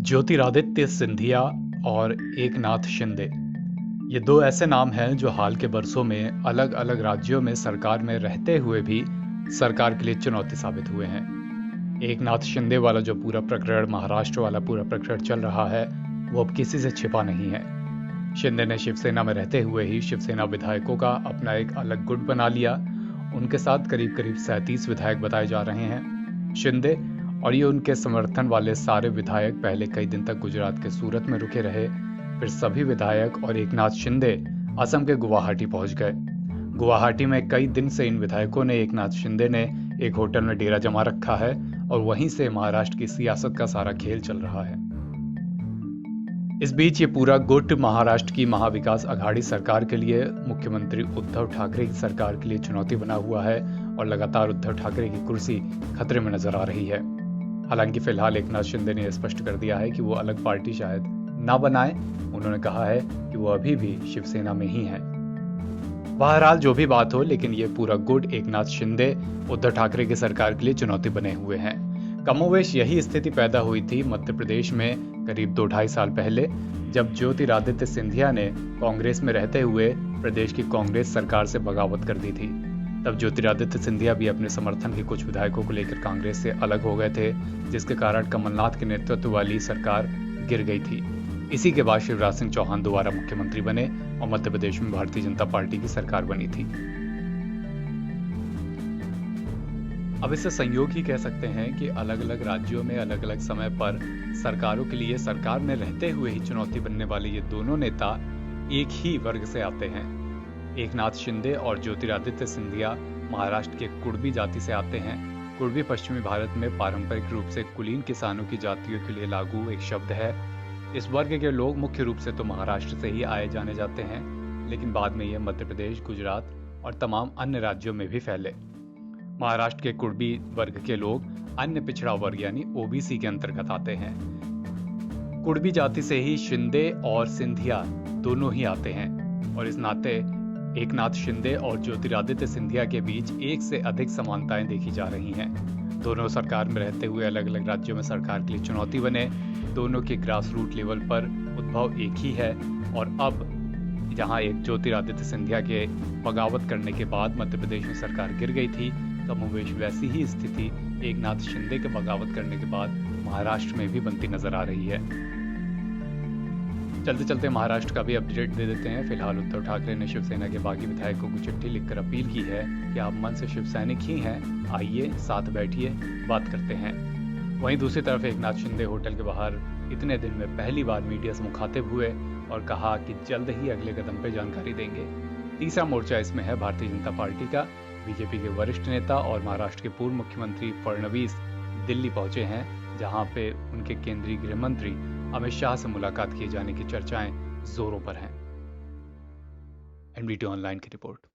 ज्योतिरादित्य सिंधिया और एकनाथ शिंदे ये दो ऐसे नाम हैं जो हाल के बरसों में अलग अलग राज्यों में सरकार में रहते हुए भी सरकार के लिए चुनौती साबित हुए हैं। एकनाथ शिंदे वाला जो पूरा प्रकरण, महाराष्ट्र वाला पूरा प्रकरण चल रहा है, वो अब किसी से छिपा नहीं है। शिंदे ने शिवसेना में रहते हुए ही शिवसेना विधायकों का अपना एक अलग गुट बना लिया। उनके साथ करीब करीब 37 विधायक बताए जा रहे हैं। शिंदे और ये उनके समर्थन वाले सारे विधायक पहले कई दिन तक गुजरात के सूरत में रुके रहे। फिर सभी विधायक और एकनाथ शिंदे असम के गुवाहाटी पहुंच गए। गुवाहाटी में कई दिन से इन विधायकों ने, एकनाथ शिंदे ने एक होटल में डेरा जमा रखा है और वहीं से महाराष्ट्र की सियासत का सारा खेल चल रहा है। इस बीच ये पूरा गुट महाराष्ट्र की महाविकास अघाड़ी सरकार के लिए, मुख्यमंत्री उद्धव ठाकरे की सरकार के लिए चुनौती बना हुआ है और लगातार उद्धव ठाकरे की कुर्सी खतरे में नजर आ रही है। हालांकि फिलहाल एकनाथ शिंदे ने स्पष्ट कर दिया है कि वो अलग पार्टी शायद ना बनाए। उन्होंने कहा है कि वो अभी भी शिवसेना में ही है। बहरहाल जो भी बात हो, लेकिन ये पूरा गुट एकनाथ शिंदे उद्धव ठाकरे की सरकार के लिए चुनौती बने हुए हैं। कमोवेश यही स्थिति पैदा हुई थी मध्य प्रदेश में करीब 2-2.5 साल पहले, जब ज्योतिरादित्य सिंधिया ने कांग्रेस में रहते हुए प्रदेश की कांग्रेस सरकार से बगावत कर दी थी। तब ज्योतिरादित्य सिंधिया भी अपने समर्थन के कुछ विधायकों को लेकर कांग्रेस से अलग हो गए थे, जिसके कारण कमलनाथ के नेतृत्व वाली सरकार गिर गई थी। इसी के बाद शिवराज सिंह चौहान दोबारा मुख्यमंत्री बने और मध्य प्रदेश में भारतीय जनता पार्टी की सरकार बनी थी। अब इसे संयोग ही कह सकते हैं कि अलग अलग राज्यों में अलग अलग समय पर सरकारों के लिए सरकार में रहते हुए ही चुनौती बनने वाले ये दोनों नेता एक ही वर्ग से आते हैं। एकनाथ शिंदे और ज्योतिरादित्य सिंधिया महाराष्ट्र के कुड़बी जाति से आते हैं। कुड़बी पश्चिमी भारत में पारंपरिक रूप से कुलीन किसानों की जातियों के लिए लागू एक शब्द है। इस वर्ग के लोग मुख्य रूप से तो महाराष्ट्र से ही आए जाने जाते हैं, लेकिन बाद में ये मध्य प्रदेश, गुजरात और तमाम अन्य राज्यों में भी फैले। महाराष्ट्र के कुड़बी वर्ग के लोग अन्य पिछड़ा वर्ग यानी ओबीसी के अंतर्गत आते हैं। कुड़बी जाति से ही शिंदे और सिंधिया दोनों ही आते हैं और इस नाते एकनाथ शिंदे और ज्योतिरादित्य सिंधिया के बीच एक से अधिक समानताएं देखी जा रही हैं। दोनों सरकार में रहते हुए अलग अलग राज्यों में सरकार के लिए चुनौती बने। दोनों के ग्रास रूट लेवल पर उद्भव एक ही है और अब जहां एक ज्योतिरादित्य सिंधिया के बगावत करने के बाद मध्य प्रदेश में सरकार गिर गई थी, कमोवेश वैसी ही स्थिति एकनाथ शिंदे के बगावत करने के बाद महाराष्ट्र में भी बनती नजर आ रही है। चलते चलते महाराष्ट्र का भी अपडेट दे देते हैं। फिलहाल उद्धव ठाकरे ने शिवसेना के बागी विधायकों को चिट्ठी लिखकर अपील की है कि आप मन से शिव सैनिक ही हैं, आइए साथ बैठिए, बात करते हैं। वहीं दूसरी तरफ एकनाथ शिंदे होटल के बाहर इतने दिन में पहली बार मीडिया से मुखातिब हुए और कहा कि जल्द ही अगले कदम पर जानकारी देंगे। तीसरा मोर्चा इसमें है भारतीय जनता पार्टी का। बीजेपी के वरिष्ठ नेता और महाराष्ट्र के पूर्व मुख्यमंत्री फडणवीस दिल्ली पहुंचे हैं, जहां पे उनके केंद्रीय गृह मंत्री अमित शाह से मुलाकात किए जाने की चर्चाएं जोरों पर हैं। एनडीटी ऑनलाइन की रिपोर्ट।